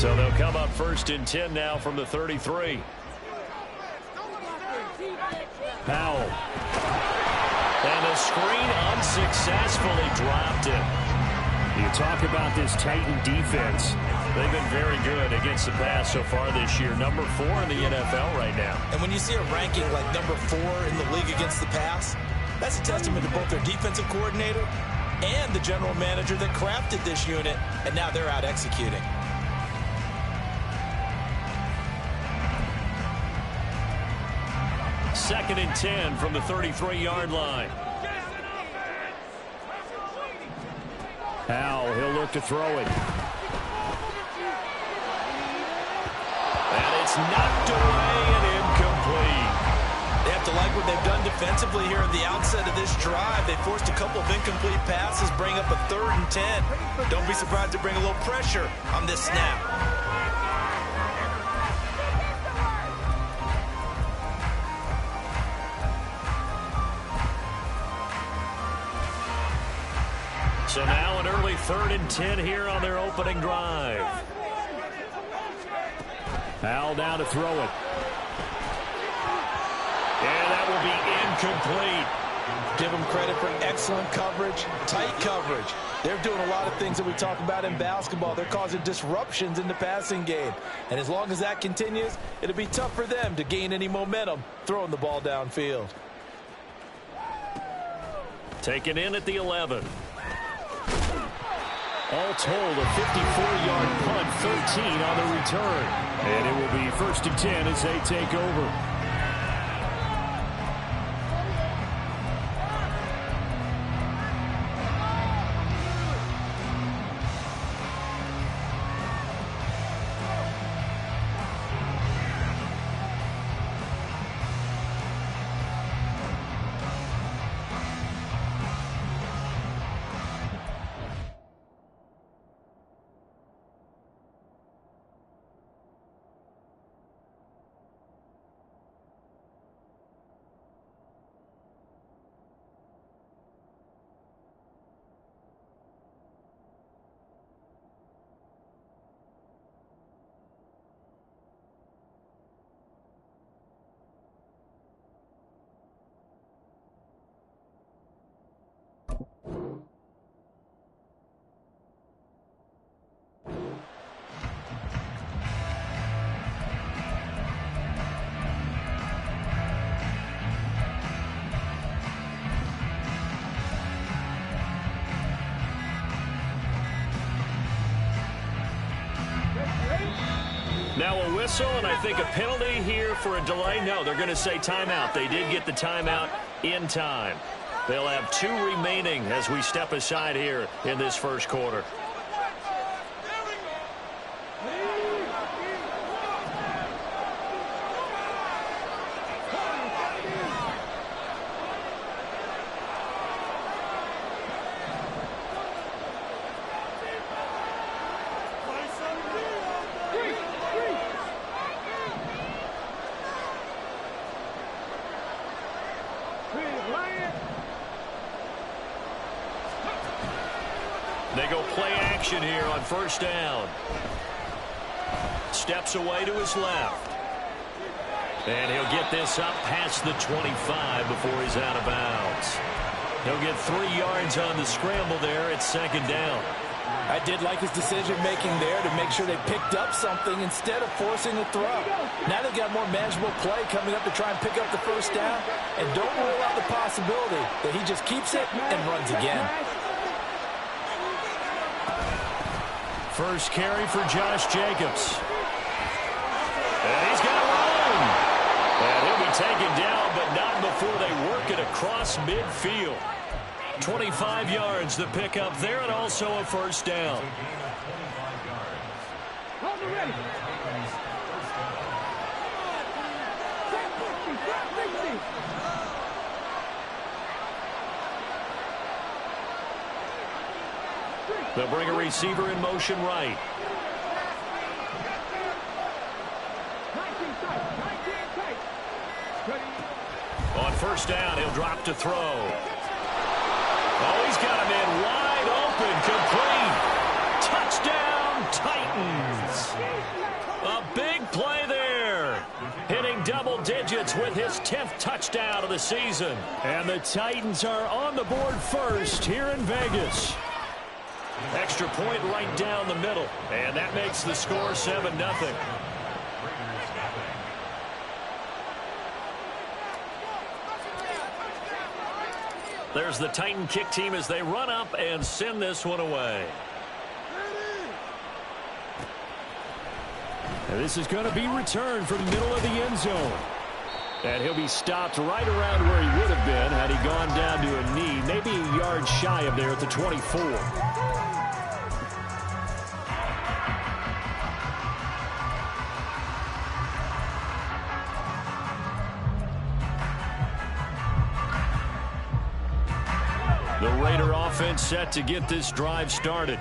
So they'll come up 1st and 10 now from the 33. Powell. And the screen unsuccessfully dropped it. You talk about this Titan defense. They've been very good against the pass so far this year. Number 4 in the NFL right now. And when you see a ranking like number 4 in the league against the pass, that's a testament to both their defensive coordinator and the general manager that crafted this unit, and now they're out executing. Second and 10 from the 33-yard line. Powell, he'll look to throw it. And it's knocked away and incomplete. They have to like what they've done defensively here at the outset of this drive. They forced a couple of incomplete passes, bring up a 3rd and 10. Don't be surprised to bring a little pressure on this snap. So now an early 3rd and 10 here on their opening drive. Powell down to throw it. And that will be incomplete. Give them credit for excellent coverage, tight coverage. They're doing a lot of things that we talk about in basketball. They're causing disruptions in the passing game. And as long as that continues, it'll be tough for them to gain any momentum throwing the ball downfield. Taken in at the 11. All told, a 54-yard punt, 13 on the return. And it will be 1st and 10 as they take over. Now a whistle, and I think a penalty here for a delay. No, they're going to say timeout. They did get the timeout in time. They'll have 2 remaining as we step aside here in this first quarter. They go play action here on 1st down. Steps away to his left. And he'll get this up past the 25 before he's out of bounds. He'll get 3 yards on the scramble there at 2nd down. I did like his decision-making there to make sure they picked up something instead of forcing a throw. Now they've got more manageable play coming up to try and pick up the 1st down. And don't rule out the possibility that he just keeps it and runs again. First carry for Josh Jacobs. And he's got room. And he'll be taken down, but not before they work it across midfield. 25 yards the pickup there, and also a 1st down. They'll bring a receiver in motion right. On 1st down, he'll drop to throw. Oh, he's got him in wide open, complete. Touchdown, Titans. play there. Hitting double digits with his 10th touchdown of the season. And the Titans are on the board first here in Vegas. Extra point right down the middle. And that makes the score 7-0. There's the Titan kick team as they run up and send this one away. And this is going to be returned from the middle of the end zone. And he'll be stopped right around where he would have been had he gone down to a knee, maybe a yard shy of there at the 24. The Raider offense set to get this drive started.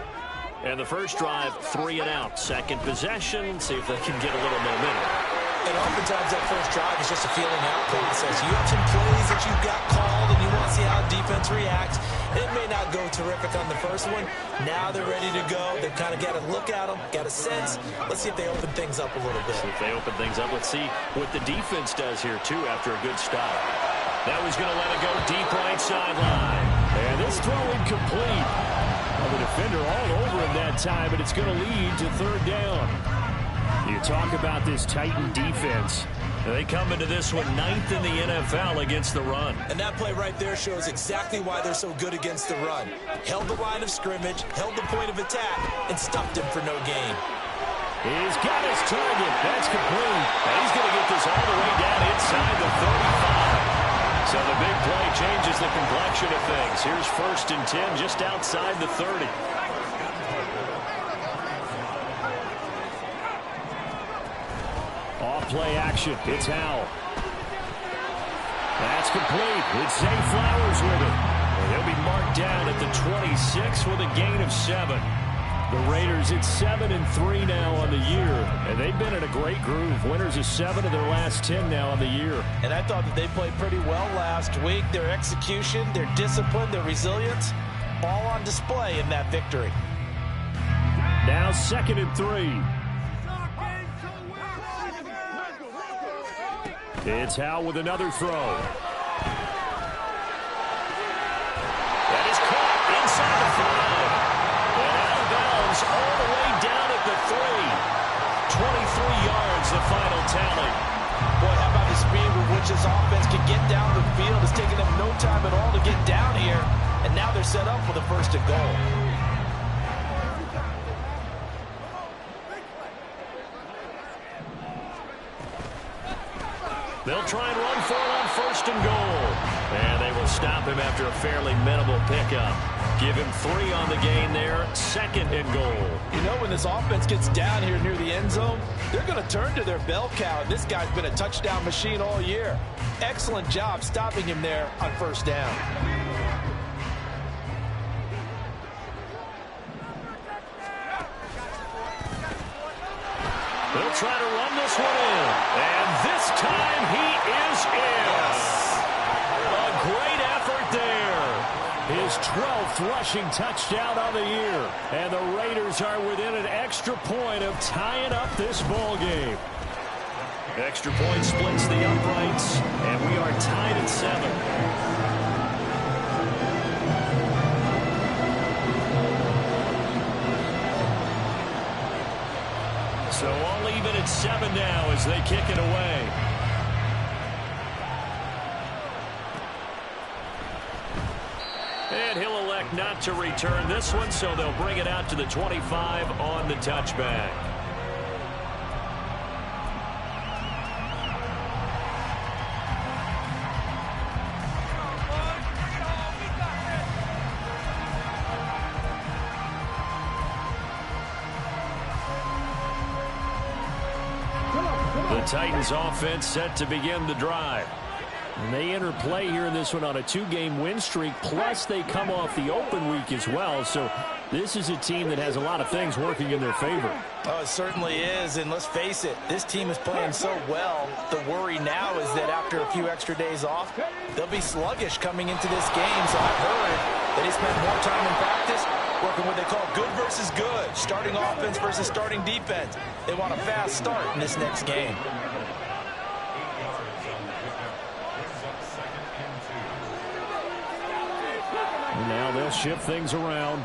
And the first drive, 3 and out. Second possession, see if they can get a little momentum. And oftentimes that first drive is just a feeling out process. You have some plays that you've got called and you want to see how defense reacts. It may not go terrific on the first one. Now they're ready to go. They've kind of got to look at them, got a sense. Let's see if they open things up a little bit. See if they open things up. Let's see what the defense does here, too, after a good stop. That was going to let it go deep right sideline. And this throw incomplete. Well, the defender all over him that time, but it's going to lead to third down. You talk about this Titan defense. They come into this one 9th in the NFL against the run. And that play right there shows exactly why they're so good against the run. Held the line of scrimmage, held the point of attack, and stuffed him for no gain. He's got his target. That's complete. And he's going to get this all the way down inside the 35. So the big play changes the complexion of things. Here's 1st and 10 just outside the 30. Off play action. It's Howell. That's complete. It's Zay Flowers with it. And he'll be marked down at the 26 with a gain of 7. The Raiders at 7-3 now on the year, and they've been in a great groove. Winners of 7 of their last 10 now on the year. And I thought that they played pretty well last week. Their execution, their discipline, their resilience, all on display in that victory. Now 2nd and 3. It's Howell with another throw. That is caught inside the 5. And out of bounds all the way down at the 3. 23 yards, the final tally. Boy, how about the speed with which this offense can get down the field? It's taken them no time at all to get down here. And now they're set up for the 1st and goal. They'll try and run for it on 1st and goal. And they will stop him after a fairly minimal pickup. Give him 3 on the gain there. 2nd and goal. You know, when this offense gets down here near the end zone, they're going to turn to their bell cow. This guy's been a touchdown machine all year. Excellent job stopping him there on 1st down. They'll try to run this one in. And this time he is in. A great effort there. His 12th rushing touchdown on the year. And the Raiders are within an extra point of tying up this ball game. Extra point splits the uprights. And we are tied at 7. So all even at 7 now as they kick it away. And he'll elect not to return this one, so they'll bring it out to the 25 on the touchback. The Titans offense set to begin the drive. And they enter play here in this one on a 2-game win streak, plus they come off the open week as well. So this is a team that has a lot of things working in their favor. Oh, it certainly is, and let's face it, this team is playing so well. The worry now is that after a few extra days off, they'll be sluggish coming into this game. So I've heard that he spent more time in practice working what they call good versus good, starting offense versus starting defense. They want a fast start in this next game. And now they'll shift things around.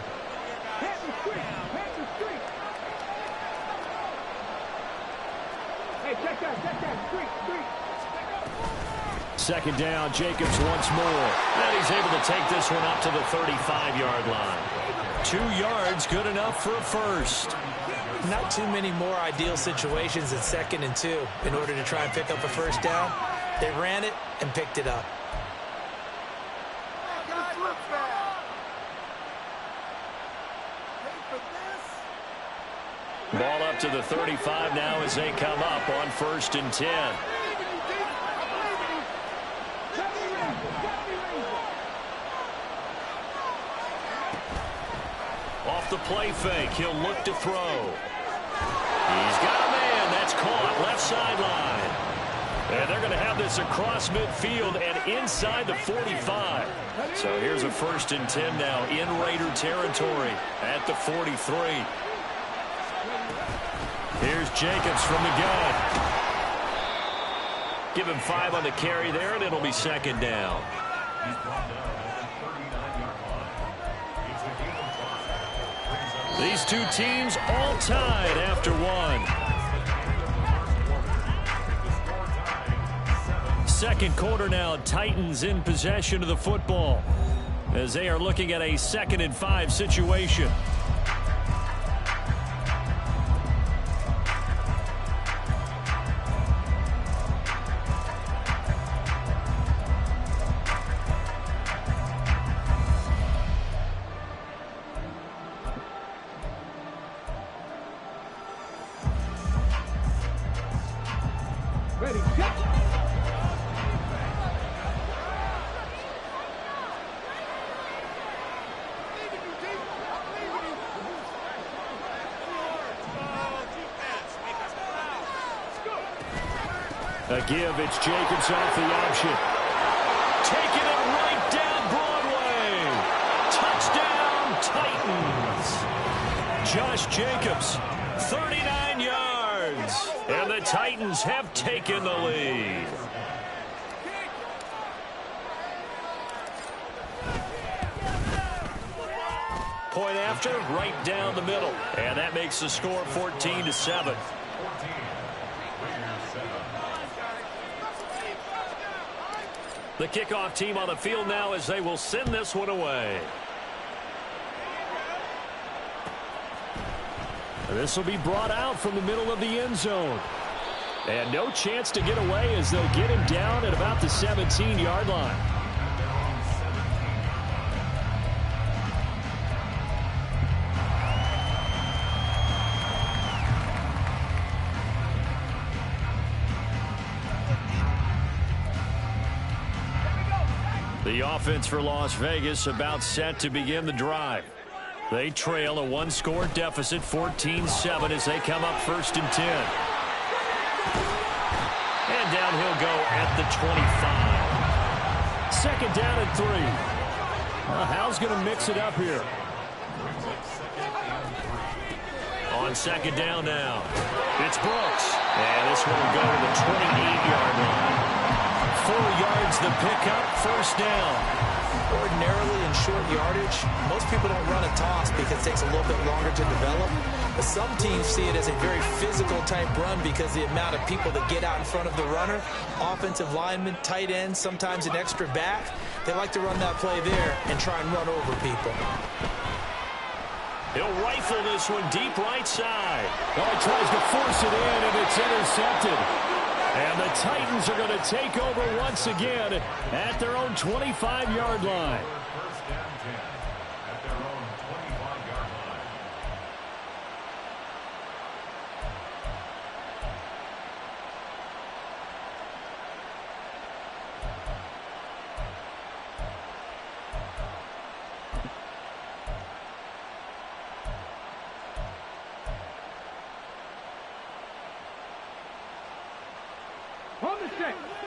Second down, Jacobs once more. And he's able to take this one up to the 35-yard line. 2 yards, good enough for a first. Not too many more ideal situations at 2nd and 2 in order to try and pick up a first down. They ran it and picked it up. Ball up to the 35 now as they come up on 1st and 10. Off the play fake, he'll look to throw. He's got a man. That's caught left sideline. And they're going to have this across midfield and inside the 45. So here's a 1st and 10 now in Raider territory at the 43. Here's Jacobs from the gun. Give him 5 on the carry there, and it'll be 2nd down. These two teams all tied after 1. Second quarter now, Titans in possession of the football as they are looking at a 2nd and 5 situation. A give, it's Jacobs off the option. Taking it right down Broadway. Touchdown, Titans. Josh Jacobs, 39 yards. And the Titans have taken the lead. Point after, right down the middle. And that makes the score 14-7. The kickoff team on the field now as they will send this one away. This will be brought out from the middle of the end zone. And no chance to get away as they'll get him down at about the 17-yard line. The offense for Las Vegas about set to begin the drive. They trail a 1-score deficit, 14-7 as they come up 1st and 10. And down he'll go at the 25. 2nd down and 3. Well, Hal's going to mix it up here. On 2nd down now, it's Brooks. And this one will go to the 28-yard line. 4 yards the pickup, 1st down. Ordinarily in short yardage, most people don't run a toss because it takes a little bit longer to develop. But some teams see it as a very physical type run because the amount of people that get out in front of the runner, offensive linemen, tight ends, sometimes an extra back, they like to run that play there and try and run over people. He'll rifle this one deep right side. Oh, he tries to force it in, and it's intercepted. And the Titans are going to take over once again at their own 25-yard line.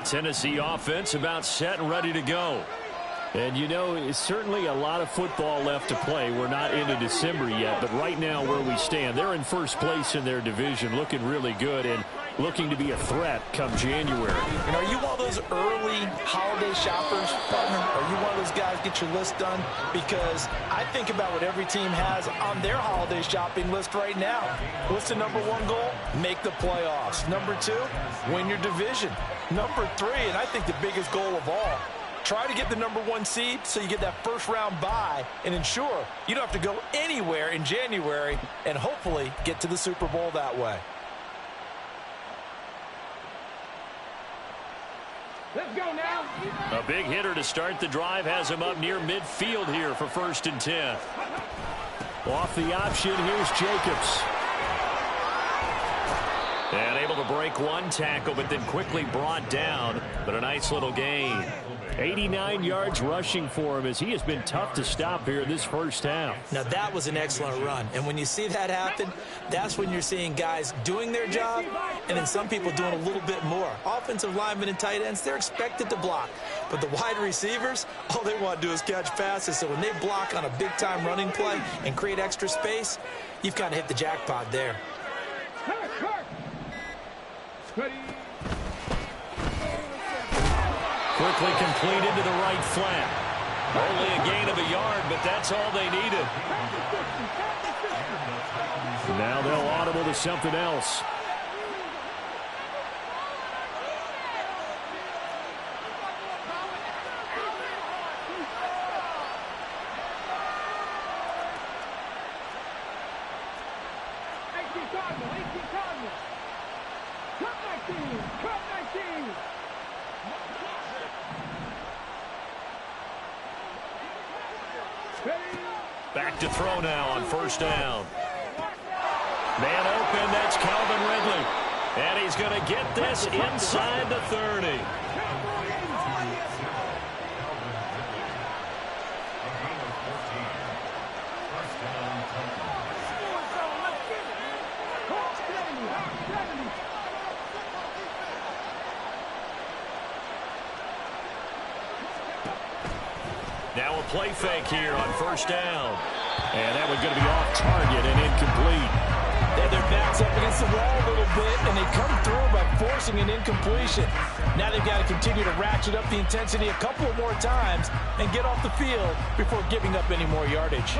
Tennessee offense about set and ready to go. And, you know, it's certainly a lot of football left to play. We're not into December yet, but right now where we stand, they're in first place in their division, looking really good and looking to be a threat come January. And are you one of those early holiday shoppers, partner? Are you one of those guys get your list done? Because I think about what every team has on their holiday shopping list right now. What's the number one goal? Make the playoffs. Number two, win your division. Number three, and I think the biggest goal of all, try to get the number one seed so you get that first round bye and ensure you don't have to go anywhere in January and hopefully get to the Super Bowl that way. Let's go now. A big hitter to start the drive has him up near midfield here for 1st and 10. Off the option, here's Jacobs. And able to break one tackle, but then quickly brought down. But a nice little gain. 89 yards rushing for him as he has been tough to stop here in this first half. Now, that was an excellent run. And when you see that happen, that's when you're seeing guys doing their job and then some people doing a little bit more. Offensive linemen and tight ends, they're expected to block. But the wide receivers, all they want to do is catch passes. So when they block on a big-time running play and create extra space, you've kind of hit the jackpot there. Quickly completed to the right flat. Only a gain of a yard, but that's all they needed. Now they'll audible to something else. Back to throw now on 1st down. Man open, that's Calvin Ridley. And he's going to get this inside the 30. Now a play fake here on 1st down. And that one's going to be off target and incomplete. They have their backs up against the wall a little bit, and they come through by forcing an incompletion. Now they've got to continue to ratchet up the intensity a couple of more times and get off the field before giving up any more yardage.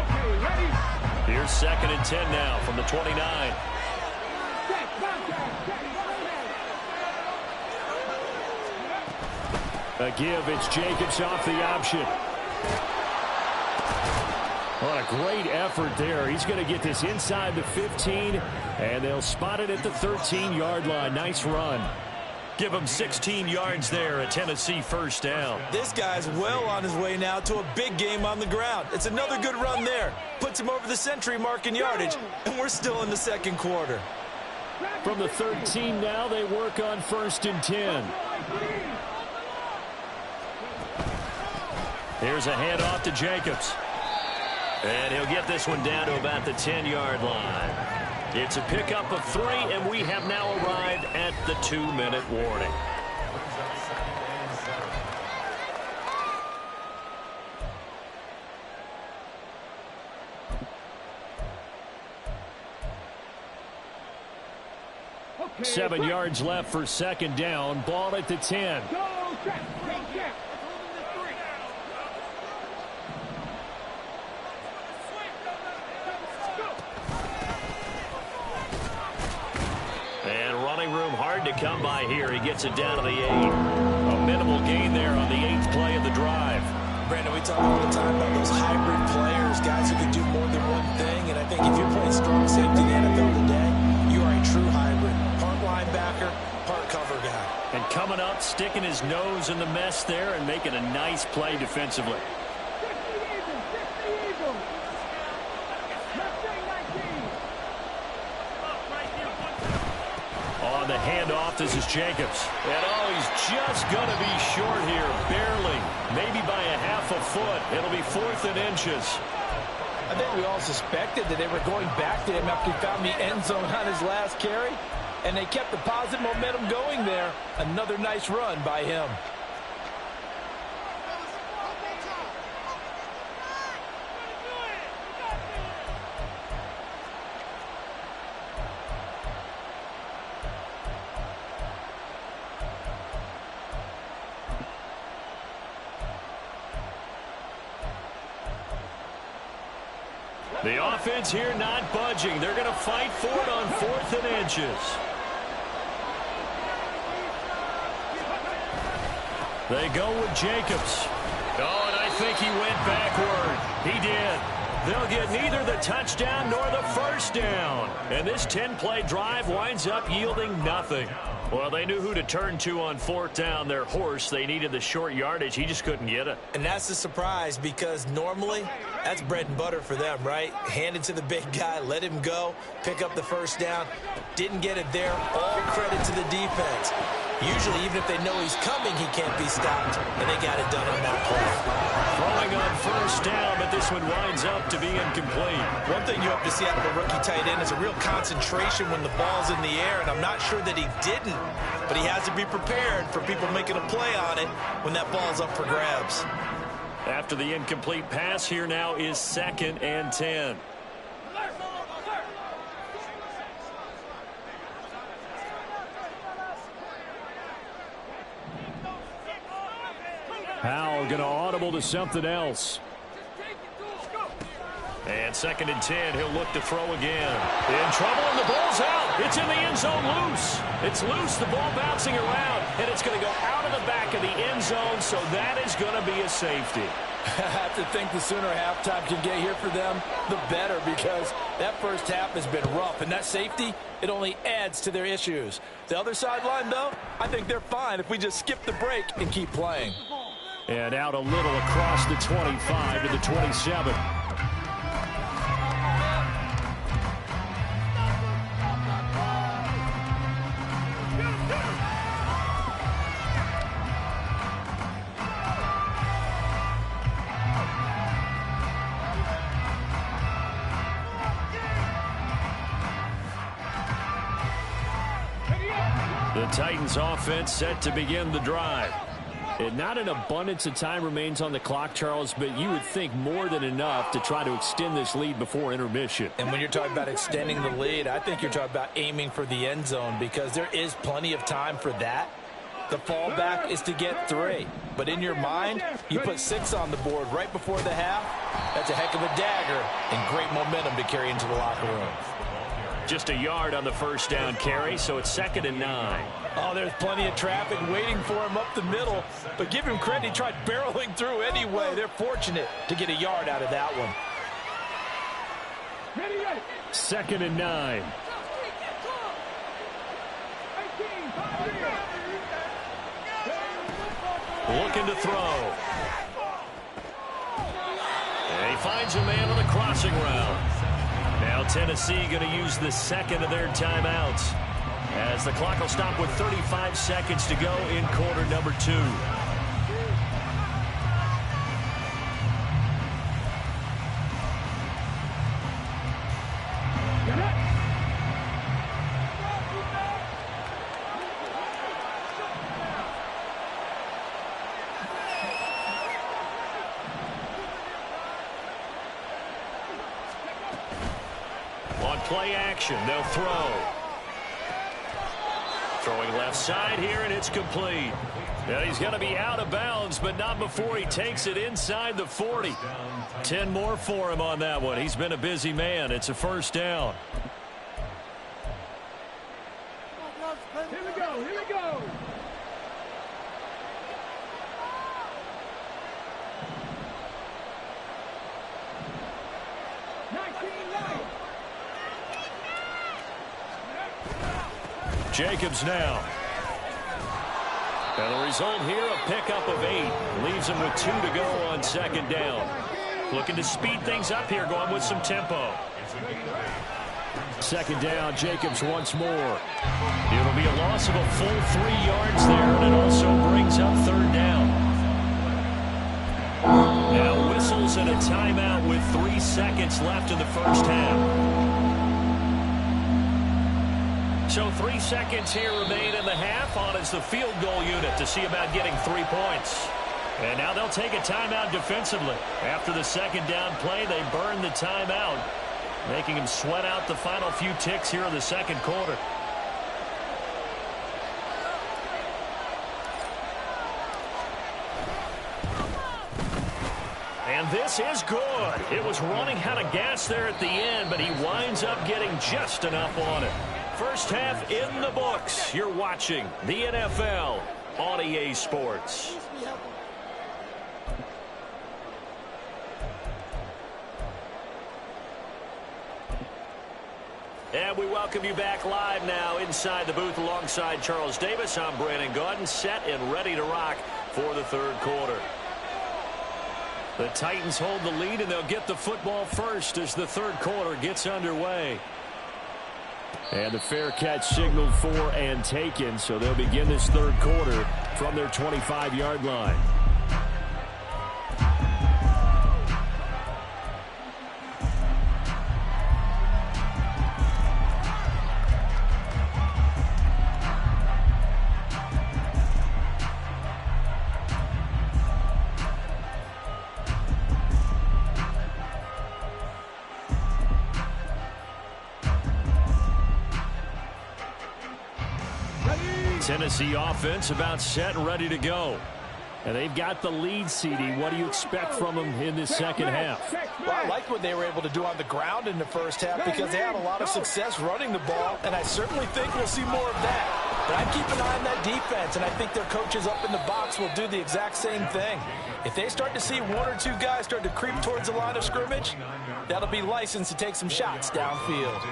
Here's 2nd and 10 now from the 29. A give, it's Jacobs off the option. What a great effort there. He's going to get this inside the 15, and they'll spot it at the 13-yard line. Nice run. Give him 16 yards there, a Tennessee 1st down. This guy's well on his way now to a big game on the ground. It's another good run there. Puts him over the century mark in yardage, and we're still in the 2nd quarter. From the 13 now, they work on 1st and 10. Here's a handoff to Jacobs. And he'll get this one down to about the 10-yard line. It's a pickup of 3, and we have now arrived at the 2-minute warning. Okay, 7 yards left for 2nd down. Ball at the 10. Go, check. To come by here. He gets it down to the 8. A minimal gain there on the 8th play of the drive. Brandon, we talk all the time about those hybrid players, guys who can do more than one thing. And I think if you're playing strong safety in the NFL today, you are a true hybrid. Part linebacker, part cover guy. And coming up, sticking his nose in the mess there and making a nice play defensively. The handoff, this is Jacobs. And he's just going to be short here, barely, maybe by a half a foot. It'll be 4th and inches. I think we all suspected that they were going back to him after he found the end zone on his last carry, and they kept the positive momentum going there. Another nice run by him. The offense here not budging. They're going to fight for it on 4th and inches. They go with Jacobs. Oh, and I think he went backward. He did. They'll get neither the touchdown nor the first down. And this 10-play drive winds up yielding nothing. Well, they knew who to turn to on 4th down. Their horse, they needed the short yardage. He just couldn't get it. And that's a surprise because normally that's bread and butter for them, right? Hand it to the big guy, let him go, pick up the first down. Didn't get it there. All credit to the defense. Usually, even if they know he's coming, he can't be stopped. And they got it done on that play. Throwing on first down, but this one winds up to be incomplete. One thing you hope to see out of a rookie tight end is a real concentration when the ball's in the air, and I'm not sure that he didn't, but he has to be prepared for people making a play on it when that ball's up for grabs. After the incomplete pass, here now is 2nd and 10. Howell going to audible to something else. And 2nd and 10, he'll look to throw again. In trouble, and the ball's out. It's in the end zone loose. It's loose, the ball bouncing around, and it's going to go out of the back of the end zone, so that is going to be a safety. I have to think the sooner halftime can get here for them, the better, because that first half has been rough, and that safety, it only adds to their issues. The other sideline, though, I think they're fine if we just skip the break and keep playing. And out a little across the 25 to the 27. The Titans offense set to begin the drive. And not an abundance of time remains on the clock, Charles, but you would think more than enough to try to extend this lead before intermission. And when you're talking about extending the lead, I think you're talking about aiming for the end zone because there is plenty of time for that. The fallback is to get 3. But in your mind, you put 6 on the board right before the half. That's a heck of a dagger and great momentum to carry into the locker room. Just a yard on the first down carry, so it's 2nd and 9. Oh, there's plenty of traffic waiting for him up the middle. But give him credit, he tried barreling through anyway. They're fortunate to get a yard out of that one. 2nd and 9. Looking to throw. And he finds a man on the crossing route. Now Tennessee going to use the 2nd of their timeouts as the clock will stop with 35 seconds to go in quarter number 2. On play action, they'll throw. Throwing left side here, and it's complete. And he's going to be out of bounds, but not before he takes it inside the 40. 10 more for him on that one. He's been a busy man. It's a first down. Here we go, here we go. Jacobs now. And the result here, a pickup of 8. Leaves him with 2 to go on 2nd down. Looking to speed things up here, going with some tempo. 2nd down, Jacobs once more. It'll be a loss of a full 3 yards there, and it also brings up 3rd down. Now whistles and a timeout with 3 seconds left in the first half. So 3 seconds here remain in the half. On is the field goal unit to see about getting 3 points. And now they'll take a timeout defensively. After the 2nd down play, they burn the timeout, making him sweat out the final few ticks here in the 2nd quarter. And And this is good. It was running out of gas there at the end, but he winds up getting just enough on it. First half in the books. You're watching the NFL on EA Sports. And we welcome you back live now inside the booth alongside Charles Davis. I'm Brandon Gaudin, set and ready to rock for the third quarter. The Titans hold the lead, and they'll get the football first as the third quarter gets underway. And the fair catch signaled for and taken, so they'll begin this third quarter from their 25-yard line. Tennessee offense about set and ready to go. And they've got the lead, CD. What do you expect from them in this second half? Well, I like what they were able to do on the ground in the first half because they had a lot of success running the ball, and I certainly think we'll see more of that. But I keep an eye on that defense, and I think their coaches up in the box will do the exact same thing. If they start to see one or two guys start to creep towards the line of scrimmage, that'll be licensed to take some shots downfield.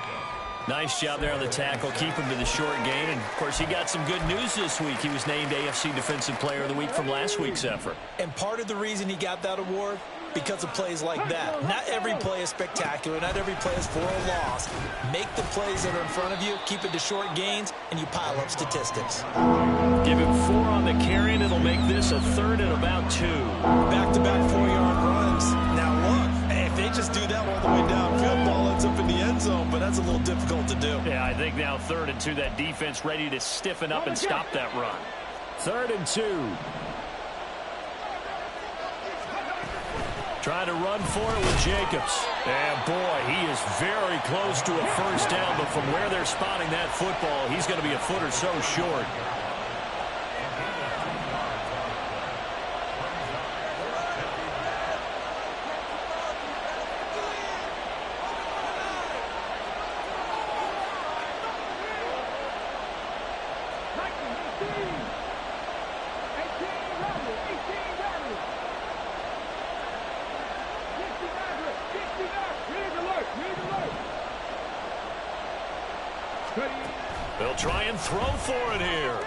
Nice job there on the tackle. Keep him to the short gain. And, of course, he got some good news this week. He was named AFC Defensive Player of the Week from last week's effort. And part of the reason he got that award, because of plays like that. Not every play is spectacular. Not every play is for a loss. Make the plays that are in front of you, keep it to short gains, and you pile up statistics. Give him 4 on the carry, and it'll make this a third and about 2. Back-to-back 4-yard runs. Now, look, if they just do that all the way downfield, ball ends up in the end zone, but that's a little difficult to do. Yeah, I think now 3rd and 2, that defense ready to stiffen up and stop that run. 3rd and 2. Trying to run for it with Jacobs. And, boy, he is very close to a first down, but from where they're spotting that football, he's going to be a foot or so short. They'll try and throw for it here.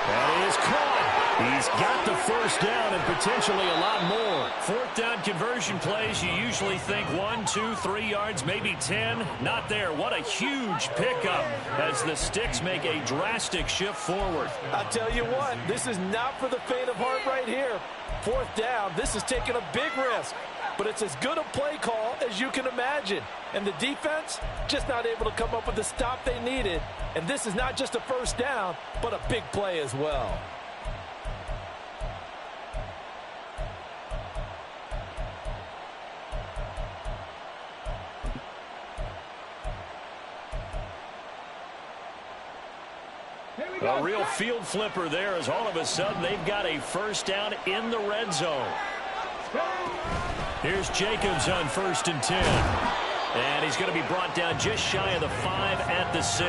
That is caught. He's got the first down and potentially a lot more. 4th down conversion plays, you usually think 1, 2, 3 yards, maybe 10. Not there. What a huge pickup as the Sticks make a drastic shift forward. I tell you what, this is not for the faint of heart right here. 4th down, this is taking a big risk. But it's as good a play call as you can imagine. And the defense just not able to come up with the stop they needed. And this is not just a first down, but a big play as well. A real field flipper there as all of a sudden they've got a first down in the red zone. Here's Jacobs on 1st and 10. And he's going to be brought down just shy of the 5 at the 6.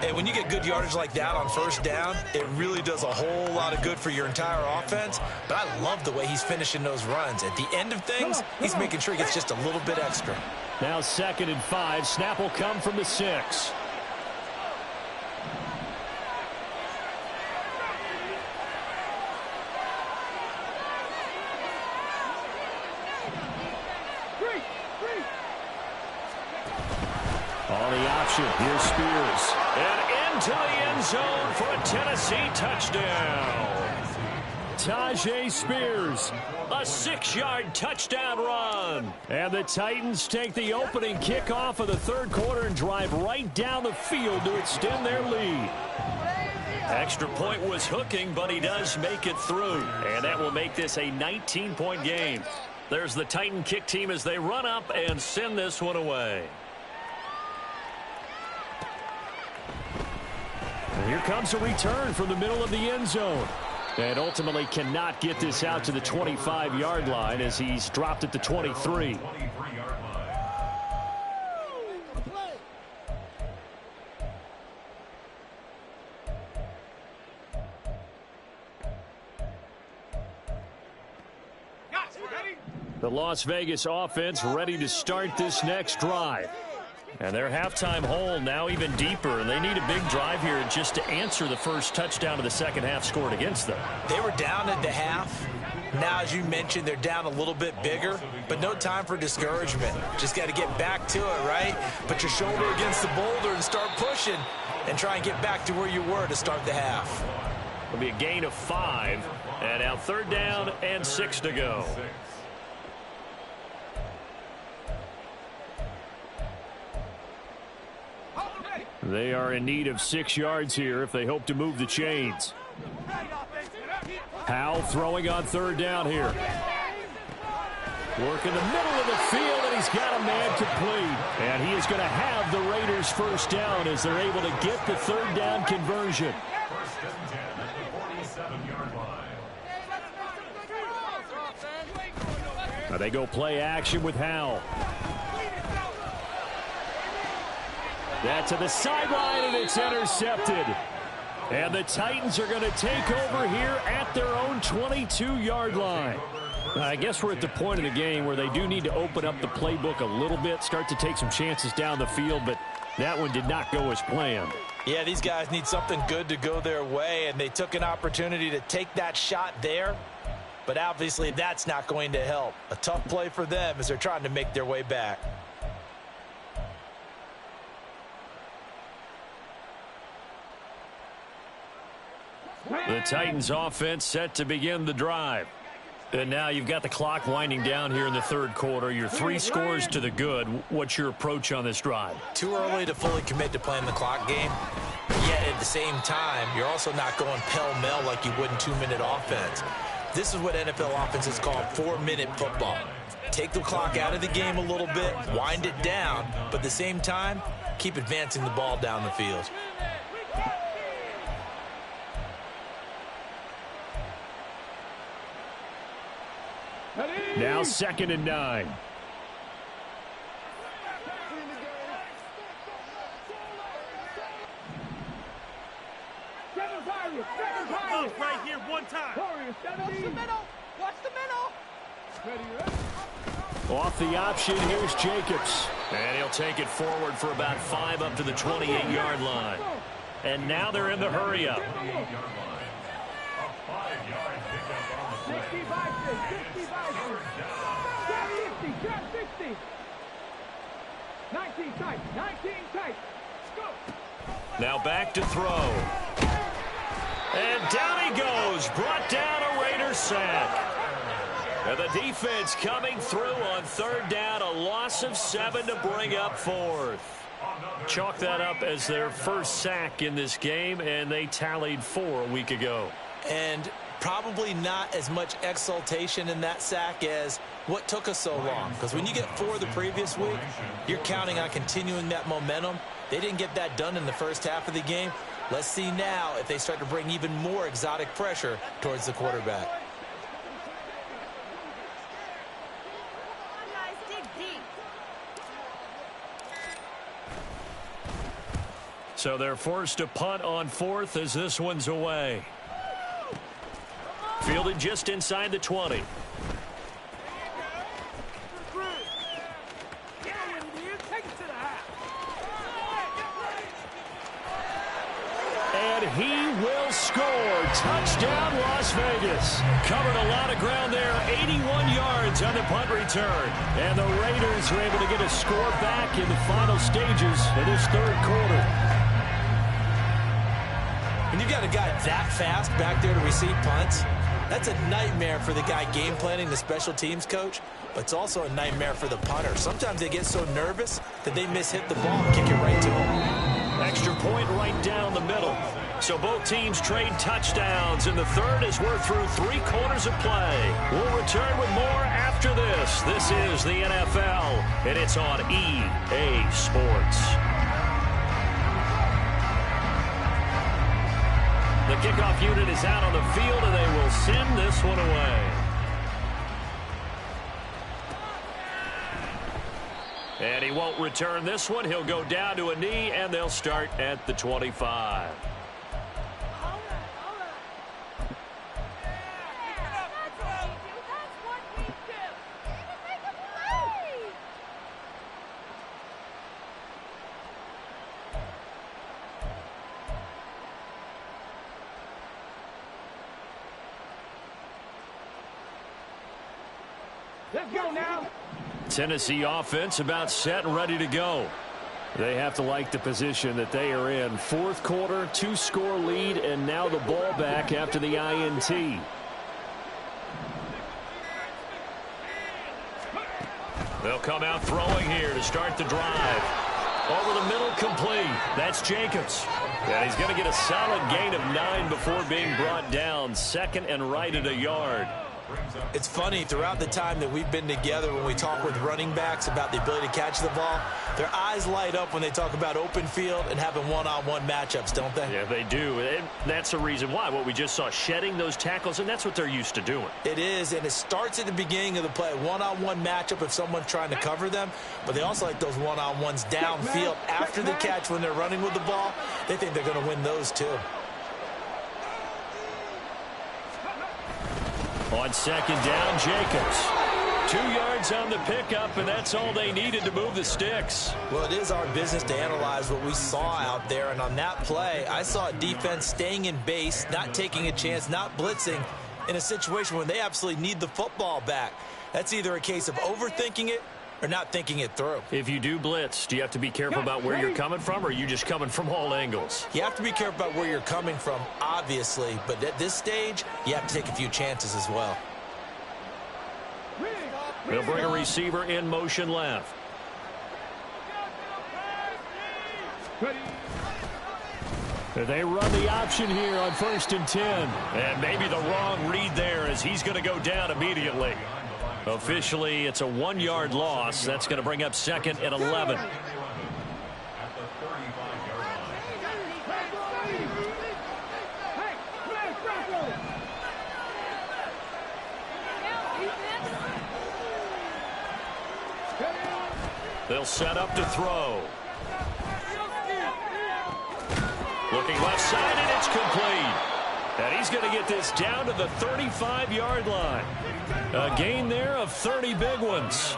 And when you get good yardage like that on first down, it really does a whole lot of good for your entire offense. But I love the way he's finishing those runs. At the end of things, he's making sure he gets just a little bit extra. Now 2nd and 5. Snap will come from the 6. On the option, here's Spears. And into the end zone for a Tennessee touchdown. Tyjae Spears, a 6-yard touchdown run. And the Titans take the opening kickoff of the third quarter and drive right down the field to extend their lead. Extra point was hooking, but he does make it through. And that will make this a 19-point game. There's the Titan kick team as they run up and send this one away. And here comes a return from the middle of the end zone. And ultimately cannot get this out to the 25-yard line as he's dropped at the 23. The Las Vegas offense ready to start this next drive. And their halftime hole now even deeper, and they need a big drive here just to answer the first touchdown of the second half scored against them. They were down at the half. Now, as you mentioned, they're down a little bit bigger, but no time for discouragement. Just got to get back to it, right? Put your shoulder against the boulder and start pushing and try and get back to where you were to start the half. It'll be a gain of 5, and now 3rd down and 6 to go. They are in need of 6 yards here if they hope to move the chains. Howell throwing on 3rd down here. Work in the middle of the field, and he's got a man complete. And he is going to have the Raiders 1st down as they're able to get the 3rd down conversion. Now they go play action with Howell. That to the sideline, and it's intercepted. And the Titans are going to take over here at their own 22-yard line. I guess we're at the point of the game where they do need to open up the playbook a little bit, start to take some chances down the field, but that one did not go as planned. Yeah, these guys need something good to go their way, and they took an opportunity to take that shot there, but obviously that's not going to help. A tough play for them as they're trying to make their way back. The Titans offense set to begin the drive. And now you've got the clock winding down here in the 3rd quarter. You're 3 scores to the good. What's your approach on this drive? Too early to fully commit to playing the clock game. Yet at the same time, you're also not going pell-mell like you would in 2-minute offense. This is what NFL offenses call 4-minute football. Take the clock out of the game a little bit, wind it down, but at the same time, keep advancing the ball down the field. Now 2nd and 9. Right here, one time. Watch the middle. Watch the middle. Off the option, here's Jacobs. And he'll take it forward for about 5 up to the 28-yard line. And now they're in the hurry-up. 19 tight. Now back to throw. And down he goes. Brought down a Raider sack. And the defense coming through on 3rd down. A loss of 7 to bring up 4th. Chalk that up as their first sack in this game, and they tallied 4 a week ago. And probably not as much exultation in that sack as what took us so long. Because when you get 4 the previous week, you're counting on continuing that momentum. They didn't get that done in the first half of the game. Let's see now if they start to bring even more exotic pressure towards the quarterback. So they're forced to punt on 4th as this one's away. Fielded just inside the 20. And he will score. Touchdown, Las Vegas. Covered a lot of ground there. 81 yards on the punt return. And the Raiders are able to get a score back in the final stages of this 3rd quarter. When you've got a guy that fast back there to receive punts, that's a nightmare for the guy game planning, the special teams coach, but it's also a nightmare for the punter. Sometimes they get so nervous that they mishit the ball and kick it right to them. Extra point right down the middle. So both teams trade touchdowns in the 3rd as we're through 3 quarters of play. We'll return with more after this. This is the NFL, and it's on EA Sports. The kickoff unit is out on the field, and they will send this one away. And he won't return this one. He'll go down to a knee, and they'll start at the 25. Let's go now. Tennessee offense about set and ready to go. They have to like the position that they are in. Fourth quarter, 2-score lead, and now the ball back after the INT. They'll come out throwing here to start the drive. Over the middle, complete. That's Jacobs. And he's going to get a solid gain of 9 before being brought down. Second and right at a yard. It's funny, throughout the time that we've been together, when we talk with running backs about the ability to catch the ball, their eyes light up when they talk about open field and having one-on-one matchups, don't they? Yeah, they do. And that's the reason why. What we just saw, shedding those tackles, and that's what they're used to doing. It is, and it starts at the beginning of the play. One-on-one matchup if someone's trying to cover them, but they also like those one-on-ones downfield after the catch when they're running with the ball. They think they're going to win those too. On second down, Jacobs. 2 yards on the pickup, and that's all they needed to move the sticks. Well, it is our business to analyze what we saw out there, and on that play, I saw a defense staying in base, not taking a chance, not blitzing, in a situation when they absolutely need the football back. That's either a case of overthinking it or not thinking it through. If you do blitz, do you have to be careful about where you're coming from, or are you just coming from all angles? You have to be careful about where you're coming from, obviously, but at this stage, you have to take a few chances as well. They'll bring a receiver in motion left. They run the option here on 1st and 10. And maybe the wrong read there, as he's going to go down immediately. Officially, it's a 1-yard loss. That's going to bring up 2nd and 11. They'll set up to throw. Looking left side, and it's complete. And he's going to get this down to the 35-yard line. A gain there of 30 big ones.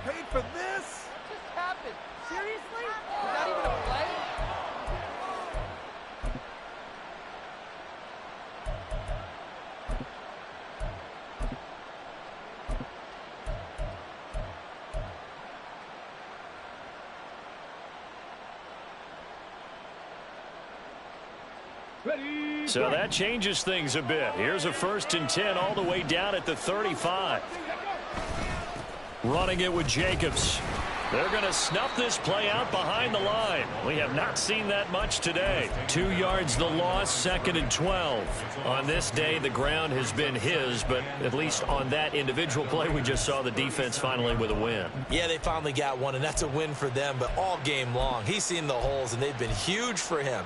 Paid for this? What just happened? Seriously? Was that even a play? So that changes things a bit. Here's a 1st and 10 all the way down at the 35. Running it with Jacobs. They're going to snuff this play out behind the line. We have not seen that much today. 2 yards the loss, 2nd and 12. On this day, the ground has been his, but at least on that individual play, we just saw the defense finally with a win. Yeah, they finally got one, and that's a win for them, but all game long, he's seen the holes, and they've been huge for him.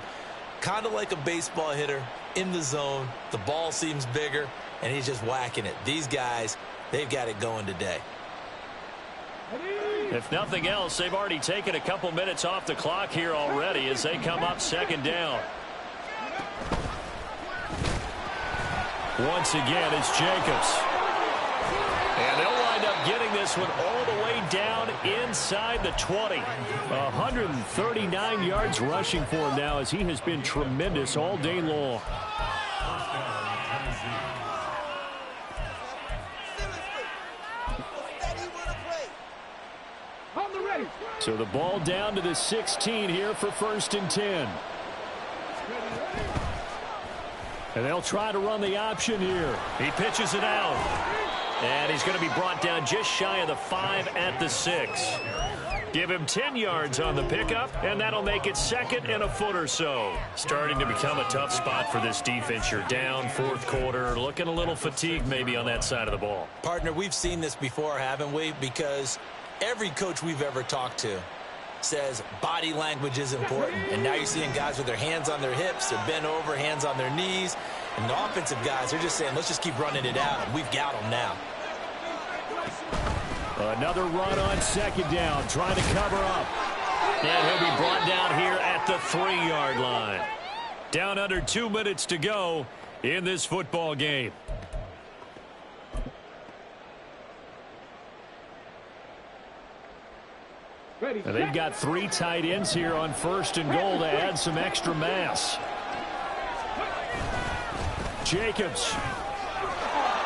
Kind of like a baseball hitter in the zone. The ball seems bigger, and he's just whacking it. These guys, they've got it going today. If nothing else, they've already taken a couple minutes off the clock here already as they come up 2nd down. Once again, it's Jacobs. And they'll wind up getting this one all the way down inside the 20. 139 yards rushing for him now, as he has been tremendous all day long. So the ball down to the 16 here for 1st and 10. And they'll try to run the option here. He pitches it out. And he's going to be brought down just shy of the 5 at the 6. Give him 10 yards on the pickup, and that'll make it 2nd and a foot or so. Starting to become a tough spot for this defense. You're down 4th quarter, looking a little fatigued maybe on that side of the ball. Partner, we've seen this before, haven't we? Because every coach we've ever talked to says body language is important. And now you're seeing guys with their hands on their hips, they're bent over, hands on their knees. And the offensive guys, they're just saying, let's just keep running it out, and we've got them now. Another run on second down, trying to cover up. And he'll be brought down here at the 3-yard line. Down under 2 minutes to go in this football game. And they've got 3 tight ends here on 1st and goal to add some extra mass. Jacobs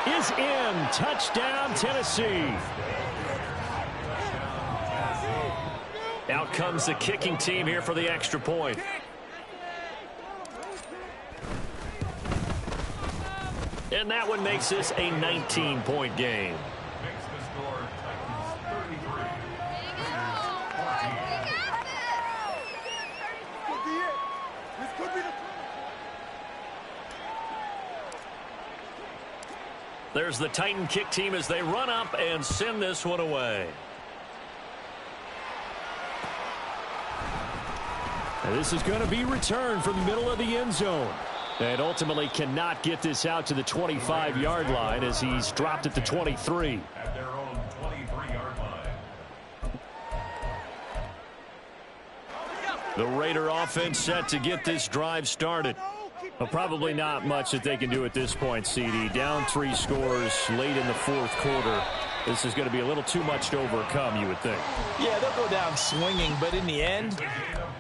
is in. Touchdown, Tennessee. Out comes the kicking team here for the extra point. And that one makes this a 19-point game. There's the Titan kick team as they run up and send this one away. And this is going to be returned from the middle of the end zone. And ultimately cannot get this out to the 25-yard line as he's dropped at the 23. At their own 23-yard line. The Raider offense set to get this drive started. Well, probably not much that they can do at this point, CD. Down 3 scores late in the 4th quarter. This is going to be a little too much to overcome, you would think. Yeah, they'll go down swinging, but in the end,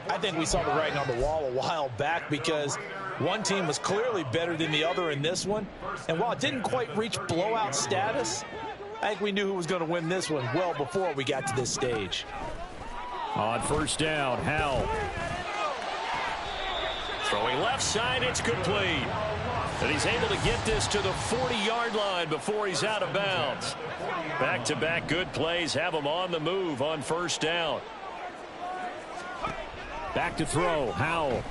I think we saw the writing on the wall a while back because one team was clearly better than the other in this one. And while it didn't quite reach blowout status, I think we knew who was going to win this one well before we got to this stage. On 1st down, Howell. Throwing left side, it's complete. And he's able to get this to the 40-yard line before he's out of bounds. Back-to-back good plays have him on the move on 1st down. Back to throw, Howell.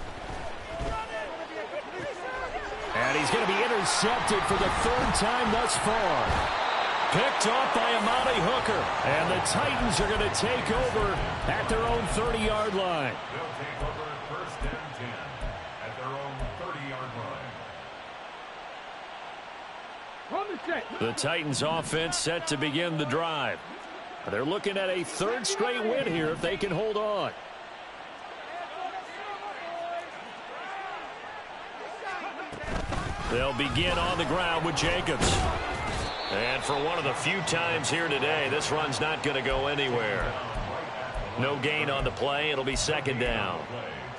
And he's going to be intercepted for the 3rd time thus far. Picked off by Amani Hooker. And the Titans are going to take over at their own 30-yard line. They'll take over 1st and 10 at their own 30-yard line. The Titans offense set to begin the drive. They're looking at a 3rd straight win here if they can hold on. They'll begin on the ground with Jacobs. And for one of the few times here today, this run's not going to go anywhere. No gain on the play. It'll be 2nd down.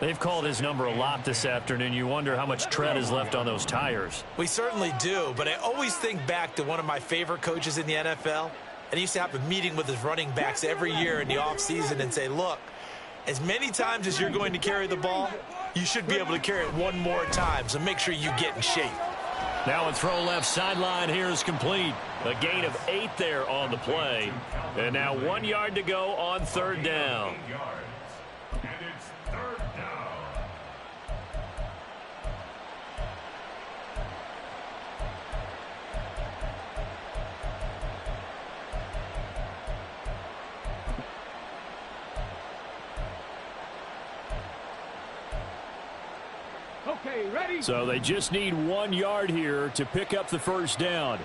They've called his number a lot this afternoon. You wonder how much tread is left on those tires. We certainly do, but I always think back to one of my favorite coaches in the NFL. And he used to have a meeting with his running backs every year in the offseason and say, look, as many times as you're going to carry the ball, you should be able to carry it one more time, so make sure you get in shape. Now a throw left sideline here is complete. A gain of 8 there on the play. And now 1 yard to go on 3rd down. And it's 3rd down. Okay, ready? So they just need 1 yard here to pick up the 1st down.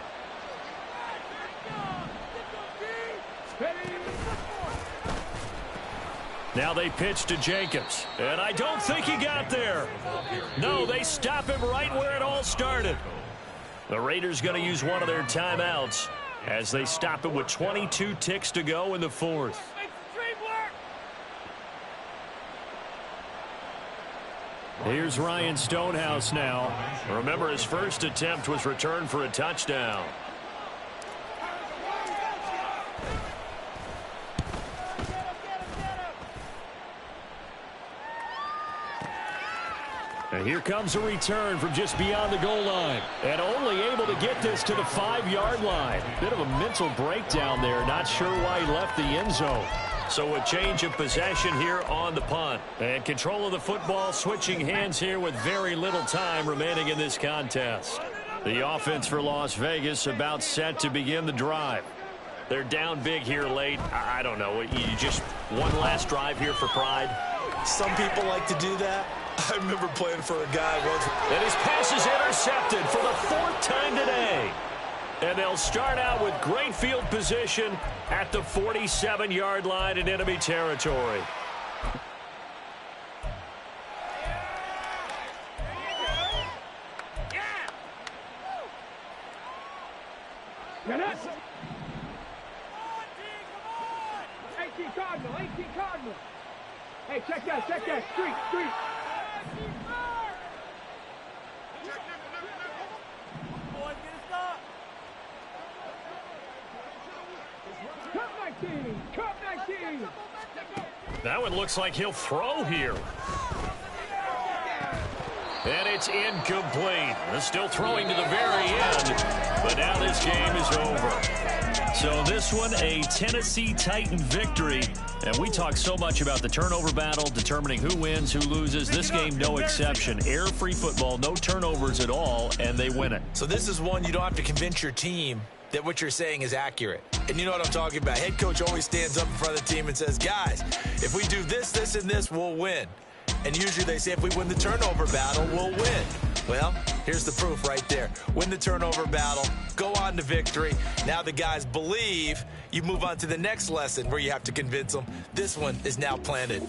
Now they pitch to Jacobs. And I don't think he got there. No, they stop him right where it all started. The Raiders going to use one of their timeouts as they stop it with 22 ticks to go in the 4th. Here's Ryan Stonehouse now. Remember, his first attempt was returned for a touchdown. And here comes a return from just beyond the goal line. And only able to get this to the 5-yard line. Bit of a mental breakdown there. Not sure why he left the end zone. So a change of possession here on the punt. And control of the football switching hands here with very little time remaining in this contest. The offense for Las Vegas about set to begin the drive. They're down big here late. I don't know. You just one last drive here for pride? Some people like to do that. I remember playing for a guy once. And his pass is intercepted for the 4th time today. And they'll start out with great field position at the 47-yard line in enemy territory. Cardinal. Hey, check that. Street. Boys, get a stop. Cup 19. That one looks like he'll throw here. And it's incomplete. They're still throwing to the very end, but now this game is over. So this one, a Tennessee Titan victory. And we talk so much about the turnover battle, determining who wins, who loses. This game, no exception. Air-free football, no turnovers at all, and they win it. So this is one you don't have to convince your team that what you're saying is accurate. And you know what I'm talking about. Head coach always stands up in front of the team and says, guys, if we do this, this, and this, we'll win. And usually they say if we win the turnover battle, we'll win. Well, here's the proof right there. Win the turnover battle, go on to victory. Now the guys believe. You move on to the next lesson where you have to convince them. This one is now planted.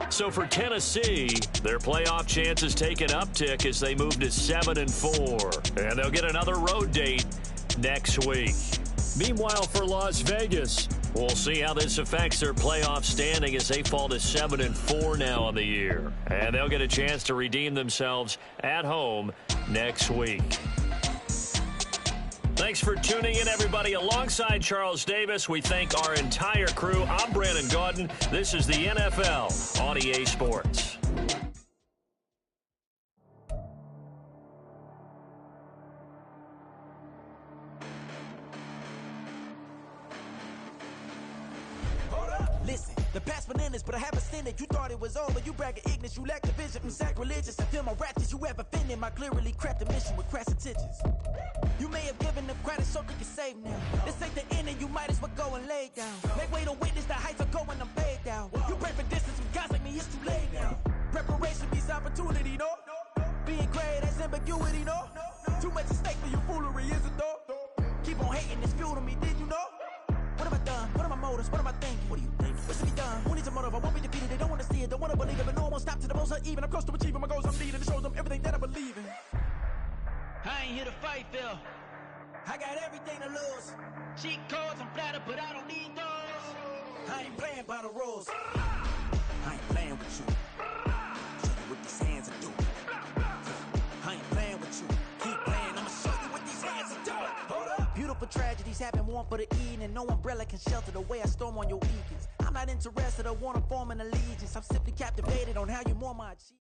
So for Tennessee, their playoff chances take an uptick as they move to 7-4. And they'll get another road date next week. Meanwhile, for Las Vegas, we'll see how this affects their playoff standing as they fall to 7-4 now on the year. And they'll get a chance to redeem themselves at home next week. Thanks for tuning in, everybody. Alongside Charles Davis, we thank our entire crew. I'm Brandon Gaudin. This is the NFL on EA Sports. Listen, the past bananas, but I haven't seen it. You thought it was over. You bragging ignorance. You lack the vision. I'm sacrilegious. I feel my ratchets. You ever offended my clearly crafted mission with crass intentions. You may have given them credit so they can save now. This ain't the end and you might as well go and lay down. Make way to witness the heights are going, I'm paid down. You pray for distance with guys like me, it's too late now. Preparation means opportunity, no? Being great has ambiguity, no? Too much at stake for your foolery, is it though? Keep on hating, it's fuel to me, did you know? What have I done? What are my motives? What am I thinking? What do you think? What's to be done? Who needs a motive? I won't be defeated. They don't want to see it. Don't want to believe it. But no one won't stop to the most uneven. I'm close to achieving my goals. I'm leading to show them everything that I believe in. I ain't here to fight, Phil. I got everything to lose. Cheat codes, I'm flattered, but I don't need those. I ain't playing by the rules. I ain't playing with you. Show you what these hands are doing. I ain't playing with you. Keep playing, I'ma show you what these hands are doing. Hold up. Beautiful tragedies happen, one for the evening. No umbrella can shelter the way I storm on your weekends. I'm not interested, I want to form an allegiance. I'm simply captivated on how you more my achievements.